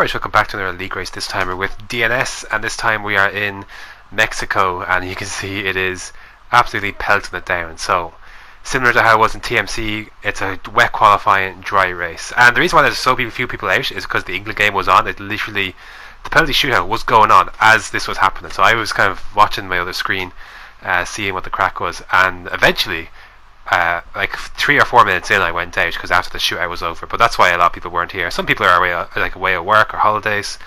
Alright, welcome back to another league race. This time we're with DNS, and this time we are in Mexico, and you can see it is absolutely pelting it down. So, similar to how it was in TMC, it's a wet qualifying, dry race. And the reason why there's so few people out is because the England game was on. It literally, the penalty shootout was going on as this was happening. So I was kind of watching my other screen, seeing what the crack was, and eventually, like 3 or 4 minutes in, I went out because after the shootout was over. But that's why a lot of people weren't here. Some people are away at work or holidays,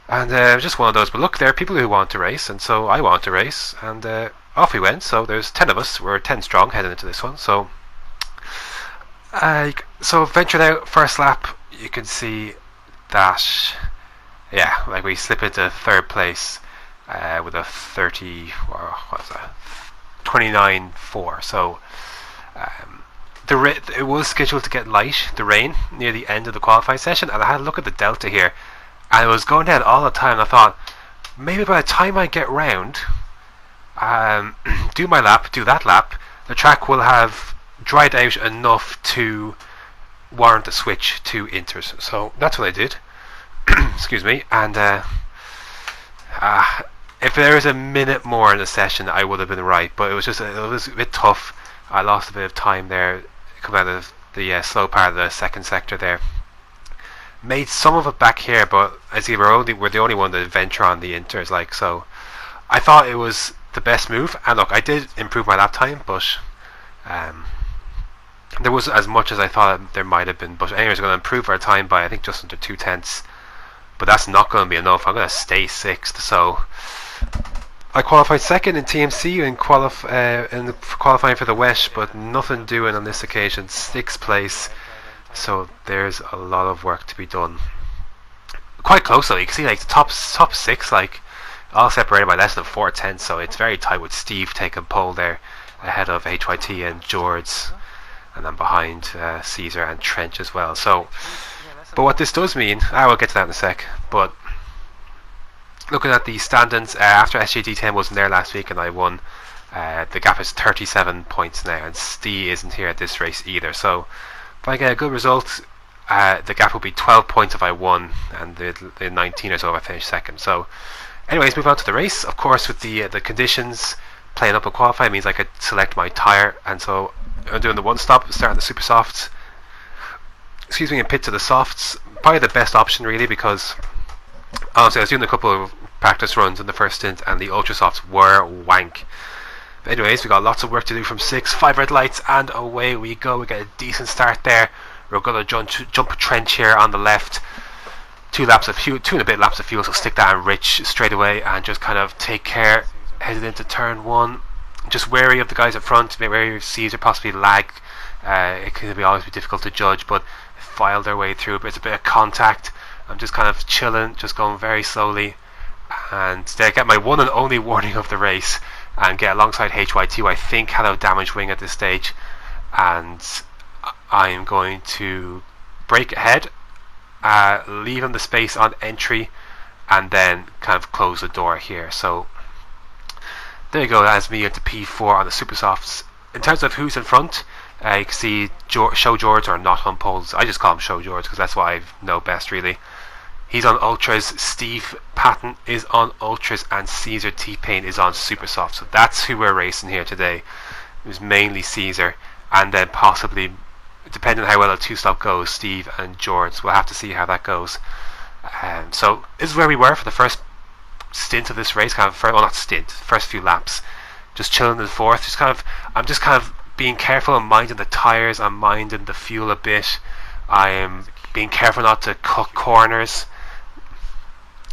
and just one of those. But look, there are people who want to race, and so I want to race, and off we went. So there's 10 of us. We're 10 strong heading into this one. So venturing out first lap, you can see that like we slip into third place with a 29.4. So it was scheduled to get light, the rain, near the end of the qualifying session, and I had a look at the delta here, and it was going down all the time. I thought maybe by the time I get round, do that lap, the track will have dried out enough to warrant a switch to inters. So that's what I did. Excuse me. And if there was a minute more in the session, I would have been right, but it was a bit tough. I lost a bit of time there coming out of the slow part of the second sector there. Made some of it back here, but I see we're the only one to venture on the inters, so I thought it was the best move. And look, I did improve my lap time, but there wasn't as much as I thought there might have been. But anyways, we're going to improve our time by I think just under 2/10, but that's not going to be enough. I'm going to stay 6th, so I qualified second in TMC in qualifying for the wet, but nothing doing on this occasion. 6th place, so there's a lot of work to be done. Quite close though. You can see the top 6 all separated by less than 4/10, so it's very tight with Steve taking pole there ahead of HYT and George, and then behind Caesar and Trench as well. So, but what this does mean, I will get to that in a sec, but looking at the standings, after SJD10 wasn't there last week and I won, the gap is 37 points now, and Steve isn't here at this race either. So if I get a good result, the gap will be 12 points if I won, and the 19 or so if I finish second. So anyways, move on to the race. Of course, with the conditions playing up in qualifying means I could select my tyre, and so I'm doing the one stop, starting the super softs, and pit to the softs. Probably the best option really, because honestly I was doing a couple of practice runs in the first stint and the ultra softs were wank. But anyways, we got lots of work to do from 6, 5 red lights, and away we go. We get a decent start there. We're going to jump a trench here on the left. 2 and a bit laps of fuel, so stick that in rich straight away and just kind of take care headed into turn 1. Just wary of the guys up front, wary of Caesar possibly lag. It can always be difficult to judge, but file their way through. But it's a bit of contact. I'm just kind of chilling, just going very slowly, and they get my one and only warning of the race and get alongside HYT, who I think had a damaged wing at this stage, and I'm going to brake ahead, leave him the space on entry, and then kind of close the door here. So there you go, that's me into P4 on the super softs. In terms of who's in front, you can see Show George are not on poles. I just call him Show George because that's what I know best really. He's on ultras, Steve Patton is on ultras, and Caesar T-Pain is on super soft. So that's who we're racing here today. It was mainly Caesar, and then possibly, depending on how well a 2-stop goes, Steve and George. We'll have to see how that goes. So this is where we were for the first stint of this race, first few laps. Just chilling in the 4th. I'm just kind of being careful. I'm minding the tyres, I'm minding the fuel a bit. I am being careful not to cut corners.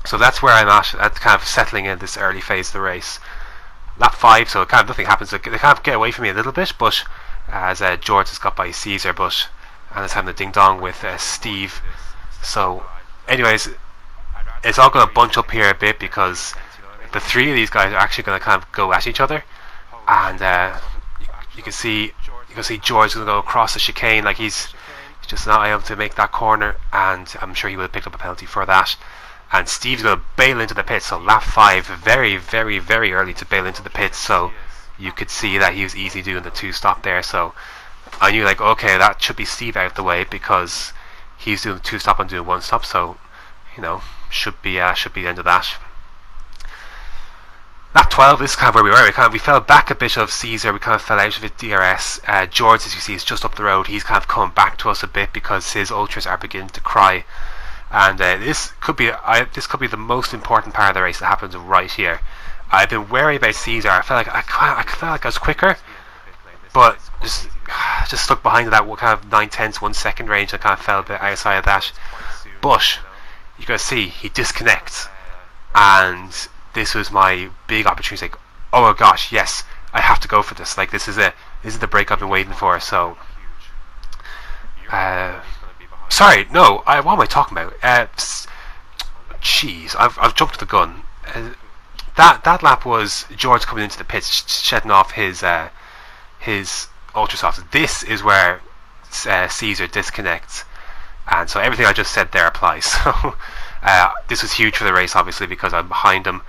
So that's where I'm at kind of settling in this early phase of the race. Lap 5, so kind of nothing happens. They kind of get away from me a little bit, but as George has got by Caesar, and is having a ding dong with Steve. So anyways, it's all going to bunch up here a bit because the 3 of these guys are actually going to kind of go at each other, and you can see George going to go across the chicane, he's just not able to make that corner, and I'm sure he would have picked up a penalty for that. And Steve's going to bail into the pits, so lap 5, very, very, very early to bail into the pits, so you could see that he was easily doing the 2-stop there. So I knew okay, that should be Steve out of the way because he's doing the 2-stop and doing 1-stop, so should be the end of that. Lap 12 is kind of where we were. We fell back a bit of Caesar. We kind of fell out of it. DRS. George, as you see, is just up the road. He's kind of coming back to us a bit because his ultras are beginning to cry. And this could be the most important part of the race that happens right here. I've been wary about Caesar. I felt like I was quicker, but just stuck behind that kind of 9/10, 1 second range. I kind of fell a bit outside of that. But you gotta see, he disconnects, and this was my big opportunity. Like, oh my gosh, yes, I have to go for this. Like, this is the break I've been waiting for. So, sorry, no. What am I talking about? Jeez, I've jumped the gun. That lap was George coming into the pits, shedding off his ultrasofts. This is where Caesar disconnects, and so everything I just said there applies. So this was huge for the race, obviously, because I'm behind him.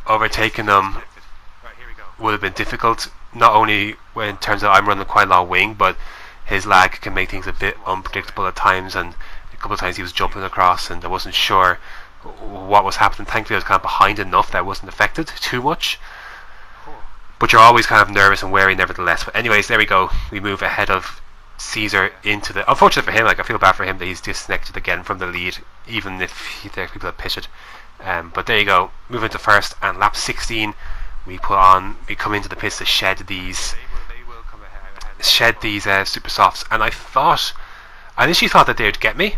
Overtaking them would have been difficult, not only in terms of I'm running quite a lot of wing, but his lag can make things a bit unpredictable at times, and a couple of times he was jumping across and I wasn't sure what was happening. Thankfully I was kind of behind enough that I wasn't affected too much, but you're always kind of nervous and wary nevertheless. But anyways, there we go, we move ahead of Caesar into the, unfortunately for him, like I feel bad for him that he's disconnected again from the lead, even if there are people that pitched it. But there you go, move into first, and lap 16 we come into the pits to shed these super softs, and I initially thought that they would get me,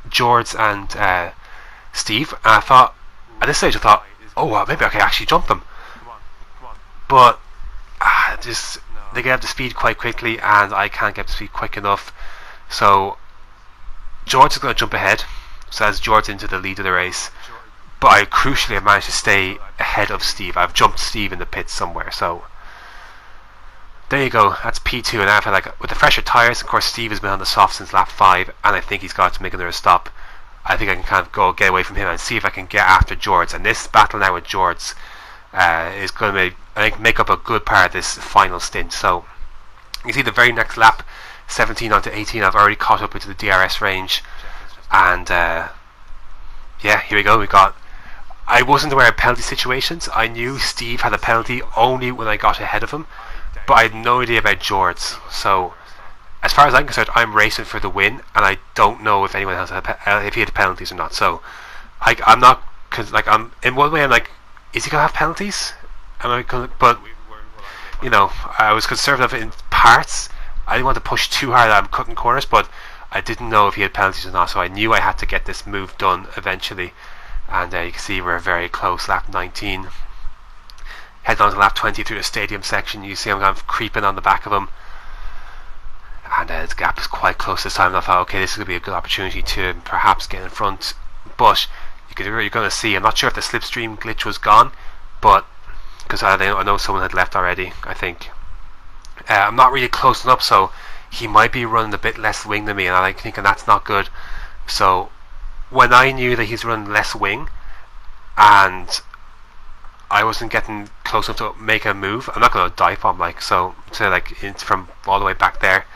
George and Steve, and I thought, at this stage I thought, oh well, maybe I could actually jump them, but they get up to speed quite quickly and I can't get up to speed quick enough. So George is going to jump ahead, so as George into the lead of the race, but I crucially have managed to stay ahead of Steve. I've jumped Steve in the pits somewhere, so there you go, that's P2. And I feel like with the fresher tyres, of course Steve has been on the soft since lap 5, and I think he's got to make another stop. I think I can kind of get away from him and see if I can get after George, and this battle now with George is going to make up a good part of this final stint. So you see the very next lap, 17 onto 18, I've already caught up into the DRS range, and yeah, here we go. I wasn't aware of penalty situations. I knew Steve had a penalty only when I got ahead of him, but I had no idea about George. So as far as I'm concerned, I'm racing for the win, and I don't know if anyone has if he had penalties or not. So I'm not, cause like I'm in one way I'm like, is he gonna have penalties? But you know, I was conservative in parts. I didn't want to push too hard. I'm cutting corners, but I didn't know if he had penalties or not. So I knew I had to get this move done eventually. And you can see we're very close. Lap 19. Heading on to lap 20 through the stadium section. You see I'm kind of creeping on the back of him, and the gap is quite close this time. And I thought, okay, this is going to be a good opportunity to perhaps get in front. But you're going to see, I'm not sure if the slipstream glitch was gone, but because I know someone had left already, I think. I'm not really close enough, so he might be running a bit less wing than me, and I'm thinking that's not good. So when I knew that he's running less wing and I wasn't getting close enough to make a move, I'm not going to dive bomb from all the way back there.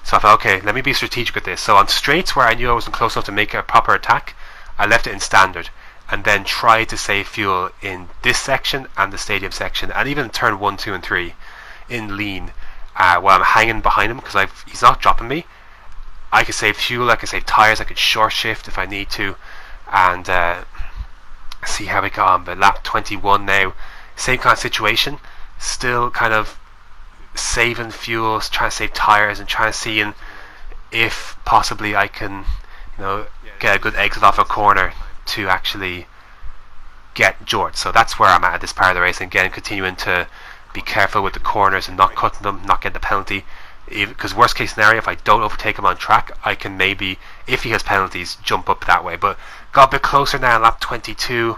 So I thought, okay, let me be strategic with this. So on straights where I knew I wasn't close enough to make a proper attack, I left it in standard, and then tried to save fuel in this section and the stadium section, and even turn 1, 2 and 3 in lean, while I'm hanging behind him, because he's not dropping me. I could save fuel, I could save tyres, I could short shift if I need to, and see how we got on. But lap 21 now, same kind of situation, still kind of saving fuel, trying to save tyres, and trying to see if possibly I can, get a good exit off a corner to actually get George. So that's where I'm at this part of the race, and again continuing to be careful with the corners and not cutting them, not getting the penalty, because worst case scenario, if I don't overtake him on track, I can maybe, if he has penalties, jump up that way. But got a bit closer now, lap 22,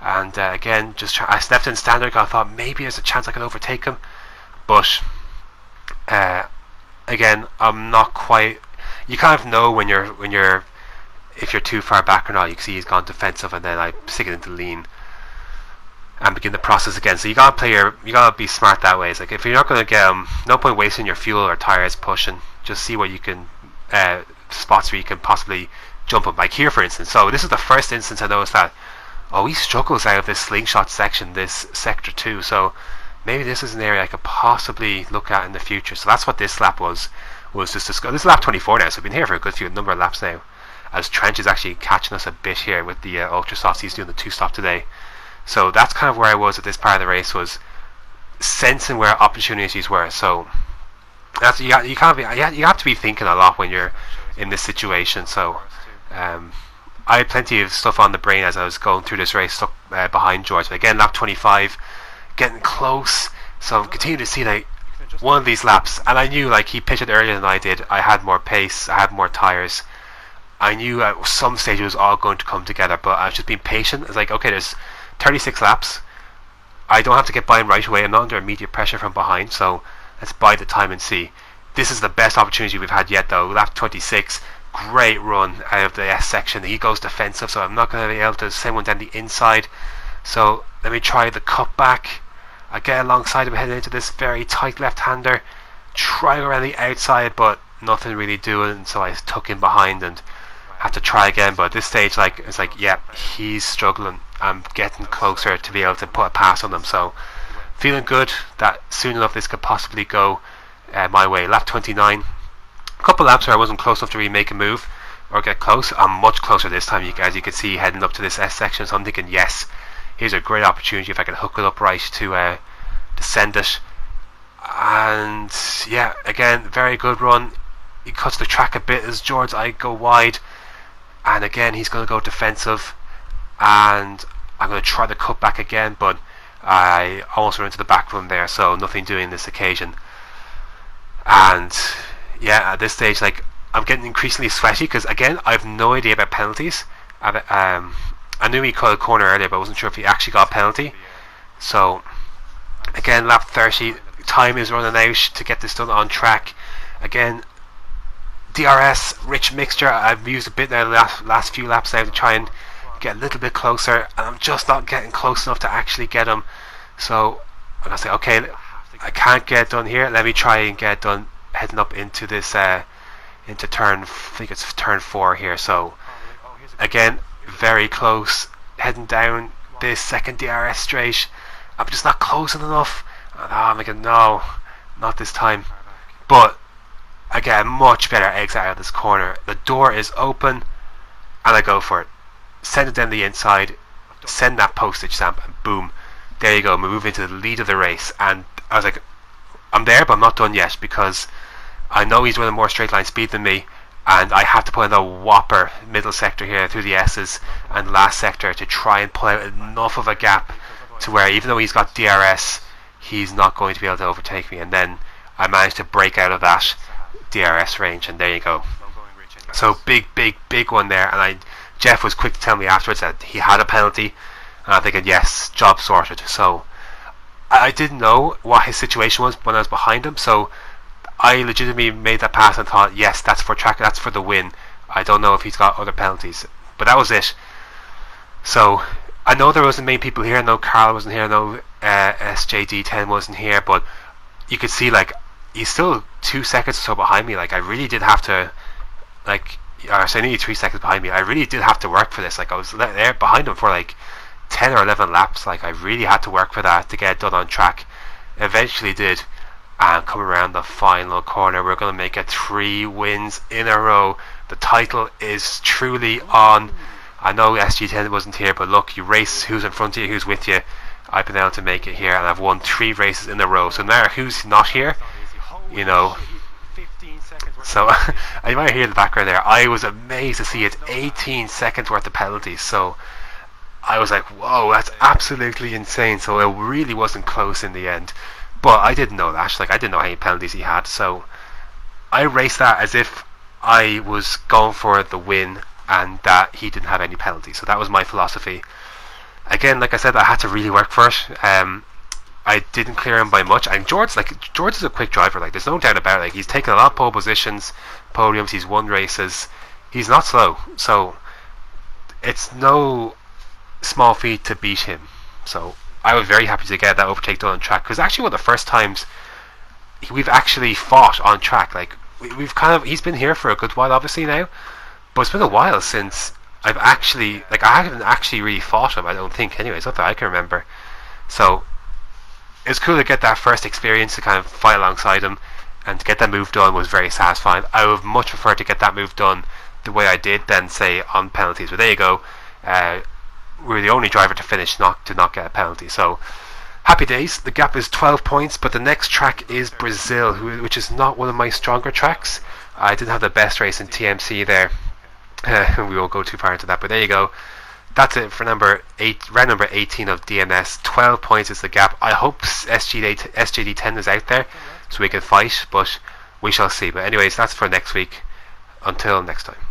and again I stepped in standard. I thought maybe there's a chance I could overtake him, but again, I'm not quite. You kind of know when you're if you're too far back or not. You can see he's gone defensive, and then I stick it into lean and begin the process again. So you gotta be smart that way. It's like, if you're not gonna get no point wasting your fuel or tires pushing. Just see what you can spots where you can possibly jump him, like here for instance. So this is the first instance I noticed that, oh, he struggles out of this slingshot section, this sector 2, so maybe this is an area I could possibly look at in the future. So that's what this lap was just this is lap 24 now, so we've been here for a good few number of laps now, as Trench is actually catching us a bit here with the ultra softs. He's doing the 2-stop today. So that's kind of where I was at this part of the race, was sensing where opportunities were. So that's, you have to be thinking a lot when you're in this situation. So I had plenty of stuff on the brain as I was going through this race, stuck behind George. But again, lap 25, getting close. So I'm continuing to see like one of these laps, and I knew like he pitched it earlier than I did. I had more pace, I had more tires. I knew at some stage it was all going to come together, but I was just being patient. It's like, okay, there's 36 laps. I don't have to get by him right away. I'm not under immediate pressure from behind, so let's bide the time and see. This is the best opportunity we've had yet, though. Lap 26, great run out of the S section. He goes defensive, so I'm not going to be able to send one down the inside. So let me try the cutback. I get alongside him heading into this very tight left-hander. Try around the outside, but nothing really doing, so I tuck in behind and have to try again. But at this stage, like, it's like, yeah, he's struggling. I'm getting closer to be able to put a pass on him, so feeling good that soon enough this could possibly go my way. Lap 29, a couple laps where I wasn't close enough to really make a move or get close. I'm much closer this time, as you can see, heading up to this S section. So I'm thinking, yes, here's a great opportunity if I can hook it up right to send it. And yeah, again, very good run. He cuts the track a bit as George, I go wide, and again he's going to go defensive, and I'm going to try the cutback again, but I almost ran into the back room there, so nothing doing this occasion. And yeah, at this stage, like, I'm getting increasingly sweaty because again I have no idea about penalties. I knew he cut a corner earlier, but I wasn't sure if he actually got a penalty. So again, lap 30, time is running out to get this done on track. Again, DRS rich mixture. I've used a bit now the last few laps now to try and get a little bit closer, and I'm just not getting close enough to actually get him. So I'm gonna say, okay, I can't get it done here. Let me try and get it done heading up into this into turn, I think it's turn 4 here. So again, very close, heading down this second DRS straight. I'm just not close enough. And I'm thinking, no, not this time. But I get a much better exit out of this corner. The door is open, and I go for it. Send it down the inside, send that postage stamp, and boom, there you go. Move into the lead of the race. And I was like, I'm there, but I'm not done yet, because I know he's running more straight line speed than me, and I have to put in a whopper middle sector here through the S's and last sector to try and pull out enough of a gap to where, even though he's got DRS, he's not going to be able to overtake me. And then I managed to break out of that DRS range, and there you go. So big one there. And Jeff was quick to tell me afterwards that he had a penalty, and I'm thinking, yes, job sorted. So I didn't know what his situation was when I was behind him, so I legitimately made that pass and thought, yes, that's for track, that's for the win. I don't know if he's got other penalties, but that was it. So I know there wasn't many people here. I know Carl wasn't here. I know SJD10 wasn't here, but you could see, like, he's still 2 seconds or so behind me. Like, I really did have to, like, so nearly 3 seconds behind me. I really did have to work for this. Like, I was there behind him for like 10 or 11 laps. Like, I really had to work for that to get it done on track. Eventually did, and come around the final corner, we're going to make it 3 wins in a row. The title is truly on. I know SG10 wasn't here, but look, you race who's in front of you, who's with you. I've been able to make it here, and I've won 3 races in a row. So no matter who's not here, you know. So you might hear in the background there, I was amazed to see it, 18 seconds worth of penalties. So I was like, whoa, that's absolutely insane. So it really wasn't close in the end, but I didn't know that. Like, I didn't know how many penalties he had, so I raced that as if I was going for the win and that he didn't have any penalties. So that was my philosophy. Again, like I said, I had to really work for it. I didn't clear him by much, and George is a quick driver. Like, there's no doubt about it. Like, he's taken a lot of pole positions, podiums, he's won races. He's not slow, so it's no small feat to beat him. So I was very happy to get that overtake done on track, because actually one of the first times we've actually fought on track. Like, we've kind of, he's been here for a good while obviously now, but it's been a while since I've actually, like, I haven't actually really fought him, I don't think, anyways, not that I can remember. So it's cool to get that first experience to kind of fight alongside him, and to get that move done was very satisfying. I would much prefer to get that move done the way I did than say on penalties. But there you go. We're the only driver to finish not get a penalty. So happy days. The gap is 12 points, but the next track is Brazil, which is not one of my stronger tracks. I didn't have the best race in TMC there. We won't go too far into that, but there you go. That's it for round number 18 of DNS. 12 points is the gap. I hope SGD10 is out there so we can fight, but we shall see. But anyways, that's for next week. Until next time.